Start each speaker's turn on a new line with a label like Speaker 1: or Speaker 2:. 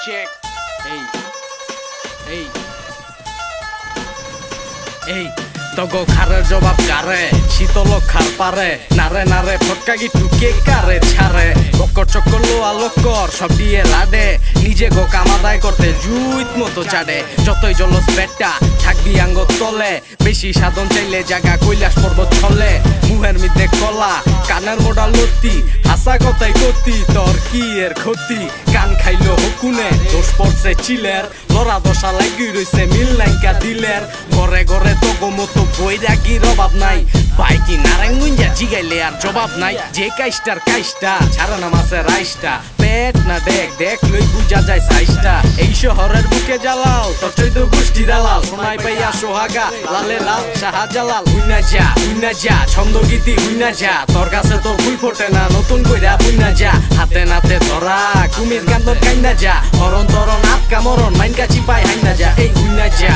Speaker 1: check. Hey, hey, hey. তগো খারের জবাব কারে শীতল খার পারে নারে নারে ফটকা গিটু কে কারে ছাড়ে বক্কর চক্কর লোয়া লক্কর সব দিয়ে লাডে নিজে গো কামাদায় করতে জুইত মতো চাডে যতই জলস পেটটা থাকবি আঙ্গ তলে বেশি সাধন চাইলে জায়গা কৈলাস পর্বত ছলে মুহের মধ্যে কলা কানের মোড়া লতি হাসা কথাই গতি তোর কি এর ক্ষতি কান খাইলো হকুনে দোষ পড়ছে চিলের লড়া দশা লাগি রইছে মিল নাইকা দিলের ঘরে ঘরে তগো মতো বৈরাগীর অভাব নাই বাইকি নারায়ণগঞ্জা জিগাইলে আর জবাব নাই যে কাইস্টার কাইস্টা ছাড়া না মাসের রাইসটা পেট না দেখ দেখ লই বুঝা যায় সাইসটা এই শহরের বুকে জ্বালাও তোর চৈদ্য গোষ্ঠী দালাল সোনাই পাইয়া সোহাগা লালে লাল শাহজালাল উইনা যা ছন্দ গীতি উইনা যা তোর কাছে তোর ফুল ফোটে না নতুন কইরা বুইনা যা হাতে নাতে ধরা কুমির কান্দর কাইনা যা হরণ তরণ আটকা মরণ মাইনকা চিপাই হাইনা যা এই উইনা যা